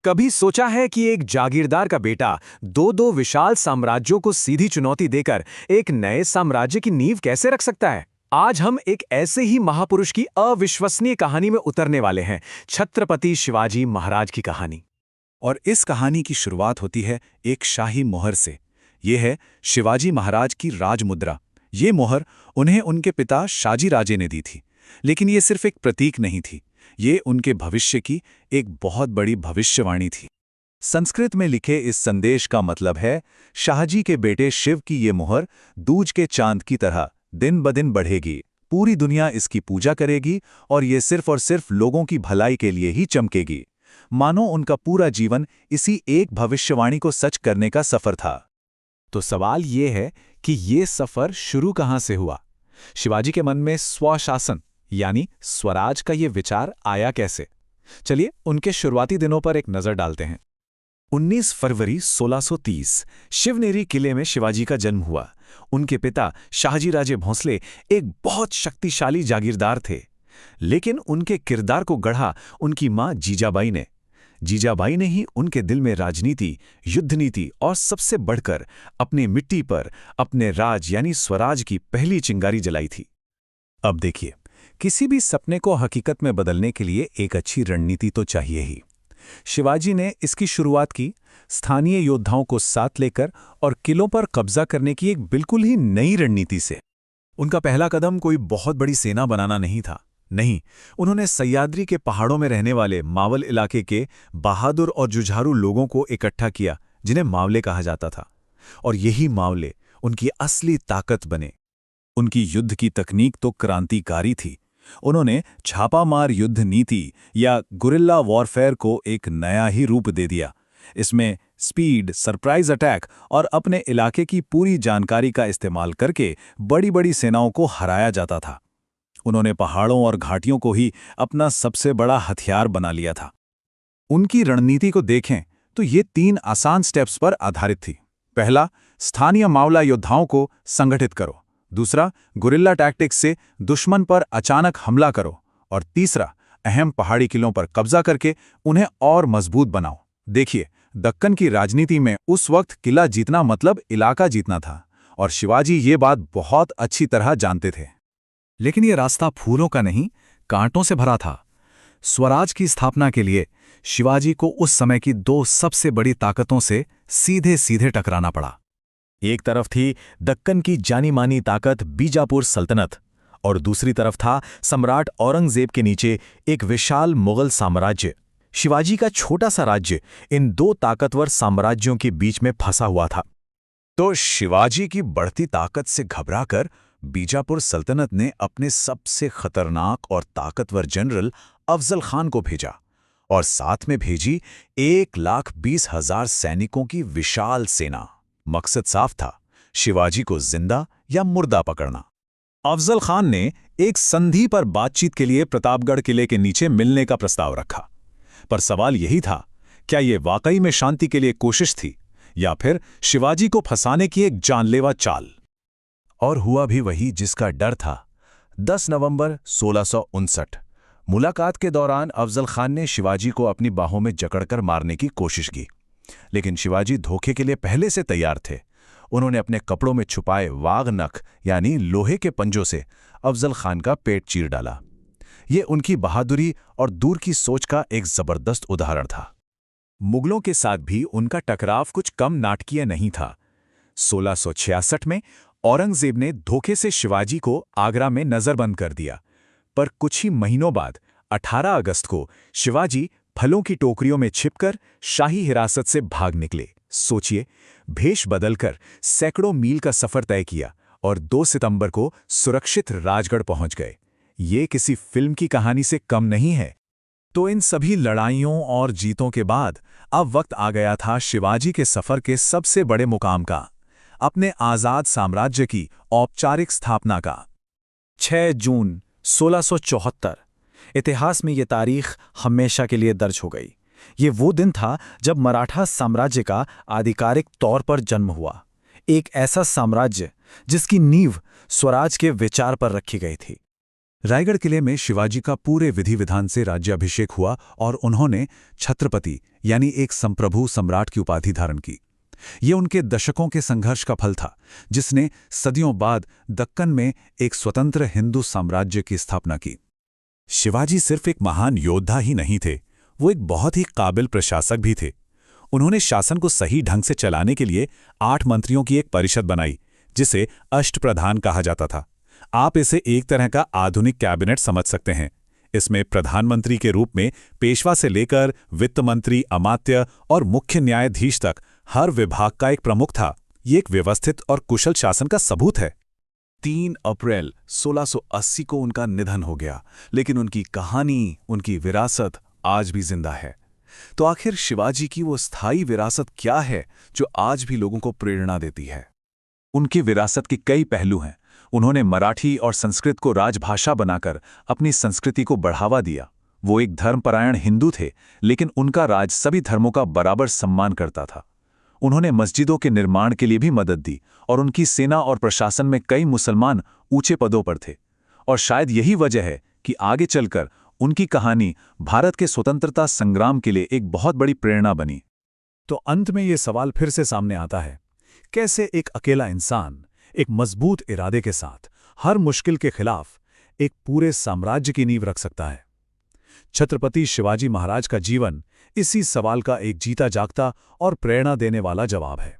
कभी सोचा है कि एक जागीरदार का बेटा दो दो विशाल साम्राज्यों को सीधी चुनौती देकर एक नए साम्राज्य की नींव कैसे रख सकता है? आज हम एक ऐसे ही महापुरुष की अविश्वसनीय कहानी में उतरने वाले हैं, छत्रपति शिवाजी महाराज की कहानी। और इस कहानी की शुरुआत होती है एक शाही मोहर से। ये है शिवाजी महाराज की राजमुद्रा। ये मोहर उन्हें उनके पिता शाजी राजे ने दी थी, लेकिन ये सिर्फ एक प्रतीक नहीं थी, ये उनके भविष्य की एक बहुत बड़ी भविष्यवाणी थी। संस्कृत में लिखे इस संदेश का मतलब है, शाहजी के बेटे शिव की ये मोहर दूज के चांद की तरह दिन ब दिन बढ़ेगी, पूरी दुनिया इसकी पूजा करेगी और ये सिर्फ और सिर्फ लोगों की भलाई के लिए ही चमकेगी। मानो उनका पूरा जीवन इसी एक भविष्यवाणी को सच करने का सफर था। तो सवाल ये है कि ये सफर शुरू कहां से हुआ? शिवाजी के मन में स्वशासन यानी स्वराज का ये विचार आया कैसे? चलिए उनके शुरुआती दिनों पर एक नजर डालते हैं। 19 फरवरी 1630 शिवनेरी किले में शिवाजी का जन्म हुआ। उनके पिता शाहजी राजे भोंसले एक बहुत शक्तिशाली जागीरदार थे, लेकिन उनके किरदार को गढ़ा उनकी मां जीजाबाई ने। जीजाबाई ने ही उनके दिल में राजनीति, युद्ध नीति और सबसे बढ़कर अपनी मिट्टी पर अपने राज यानी स्वराज की पहली चिंगारी जलाई थी। अब देखिए, किसी भी सपने को हकीकत में बदलने के लिए एक अच्छी रणनीति तो चाहिए ही। शिवाजी ने इसकी शुरुआत की स्थानीय योद्धाओं को साथ लेकर और किलों पर कब्जा करने की एक बिल्कुल ही नई रणनीति से। उनका पहला कदम कोई बहुत बड़ी सेना बनाना नहीं था। नहीं, उन्होंने सह्याद्री के पहाड़ों में रहने वाले मावल इलाके के बहादुर और जुझारू लोगों को इकट्ठा किया, जिन्हें मावले कहा जाता था। और यही मावले उनकी असली ताकत बने। उनकी युद्ध की तकनीक तो क्रांतिकारी थी। उन्होंने छापामार युद्ध नीति या गुरिल्ला वॉरफेयर को एक नया ही रूप दे दिया। इसमें स्पीड, सरप्राइज अटैक और अपने इलाके की पूरी जानकारी का इस्तेमाल करके बड़ी बड़ी सेनाओं को हराया जाता था। उन्होंने पहाड़ों और घाटियों को ही अपना सबसे बड़ा हथियार बना लिया था। उनकी रणनीति को देखें तो ये 3 आसान स्टेप्स पर आधारित थी। पहला, स्थानीय मावला योद्धाओं को संगठित करो। दूसरा, गुरिल्ला टैक्टिक्स से दुश्मन पर अचानक हमला करो। और तीसरा, अहम पहाड़ी किलों पर कब्जा करके उन्हें और मजबूत बनाओ। देखिए, दक्कन की राजनीति में उस वक्त किला जीतना मतलब इलाका जीतना था, और शिवाजी ये बात बहुत अच्छी तरह जानते थे। लेकिन ये रास्ता फूलों का नहीं, कांटों से भरा था। स्वराज की स्थापना के लिए शिवाजी को उस समय की 2 सबसे बड़ी ताकतों से सीधे सीधे टकराना पड़ा। एक तरफ थी दक्कन की जानी मानी ताकत बीजापुर सल्तनत, और दूसरी तरफ था सम्राट औरंगजेब के नीचे एक विशाल मुगल साम्राज्य। शिवाजी का छोटा सा राज्य इन 2 ताकतवर साम्राज्यों के बीच में फंसा हुआ था। तो शिवाजी की बढ़ती ताकत से घबराकर बीजापुर सल्तनत ने अपने सबसे खतरनाक और ताकतवर जनरल अफजल खान को भेजा, और साथ में भेजी 1,20,000 सैनिकों की विशाल सेना। मकसद साफ था, शिवाजी को जिंदा या मुर्दा पकड़ना। अफजल खान ने एक संधि पर बातचीत के लिए प्रतापगढ़ किले के नीचे मिलने का प्रस्ताव रखा। पर सवाल यही था, क्या यह वाकई में शांति के लिए कोशिश थी या फिर शिवाजी को फंसाने की एक जानलेवा चाल? और हुआ भी वही जिसका डर था। 10 नवंबर 1659 मुलाकात के दौरान अफजल खान ने शिवाजी को अपनी बाहों में जकड़कर मारने की कोशिश की, लेकिन शिवाजी धोखे के लिए पहले से तैयार थे। उन्होंने अपने कपड़ों में छुपाए वाघ नख यानी लोहे के पंजों से अफजल खान का पेट चीर डाला। ये उनकी बहादुरी और दूर की सोच का एक जबरदस्त उदाहरण था। मुगलों के साथ भी उनका टकराव कुछ कम नाटकीय नहीं था। 1666 में औरंगजेब ने धोखे से शिवाजी को आगरा में नजरबंद कर दिया, पर कुछ ही महीनों बाद 18 अगस्त को शिवाजी फलों की टोकरियों में छिपकर शाही हिरासत से भाग निकले। सोचिए, भेष बदलकर सैकड़ों मील का सफर तय किया और 2 सितंबर को सुरक्षित राजगढ़ पहुंच गए। ये किसी फिल्म की कहानी से कम नहीं है। तो इन सभी लड़ाइयों और जीतों के बाद अब वक्त आ गया था शिवाजी के सफर के सबसे बड़े मुकाम का, अपने आजाद साम्राज्य की औपचारिक स्थापना का। 6 जून 1674 इतिहास में ये तारीख हमेशा के लिए दर्ज हो गई। ये वो दिन था जब मराठा साम्राज्य का आधिकारिक तौर पर जन्म हुआ, एक ऐसा साम्राज्य जिसकी नींव स्वराज के विचार पर रखी गई थी। रायगढ़ किले में शिवाजी का पूरे विधि विधान से राज्याभिषेक हुआ और उन्होंने छत्रपति यानी एक संप्रभु सम्राट की उपाधि धारण की। ये उनके दशकों के संघर्ष का फल था, जिसने सदियों बाद दक्कन में एक स्वतंत्र हिंदू साम्राज्य की स्थापना की। शिवाजी सिर्फ एक महान योद्धा ही नहीं थे, वो एक बहुत ही काबिल प्रशासक भी थे। उन्होंने शासन को सही ढंग से चलाने के लिए 8 मंत्रियों की एक परिषद बनाई, जिसे अष्टप्रधान कहा जाता था। आप इसे एक तरह का आधुनिक कैबिनेट समझ सकते हैं। इसमें प्रधानमंत्री के रूप में पेशवा से लेकर वित्त मंत्री, अमात्य और मुख्य न्यायाधीश तक हर विभाग का एक प्रमुख था। ये एक व्यवस्थित और कुशल शासन का सबूत है। 3 अप्रैल 1680 को उनका निधन हो गया, लेकिन उनकी कहानी, उनकी विरासत आज भी जिंदा है। तो आखिर शिवाजी की वो स्थायी विरासत क्या है जो आज भी लोगों को प्रेरणा देती है? उनकी विरासत के कई पहलू हैं। उन्होंने मराठी और संस्कृत को राजभाषा बनाकर अपनी संस्कृति को बढ़ावा दिया। वो एक धर्मपरायण हिंदू थे, लेकिन उनका राज सभी धर्मों का बराबर सम्मान करता था। उन्होंने मस्जिदों के निर्माण के लिए भी मदद दी और उनकी सेना और प्रशासन में कई मुसलमान ऊंचे पदों पर थे। और शायद यही वजह है कि आगे चलकर उनकी कहानी भारत के स्वतंत्रता संग्राम के लिए एक बहुत बड़ी प्रेरणा बनी। तो अंत में ये सवाल फिर से सामने आता है, कैसे एक अकेला इंसान एक मजबूत इरादे के साथ हर मुश्किल के खिलाफ एक पूरे साम्राज्य की नींव रख सकता है? छत्रपति शिवाजी महाराज का जीवन इसी सवाल का एक जीता जागता और प्रेरणा देने वाला जवाब है।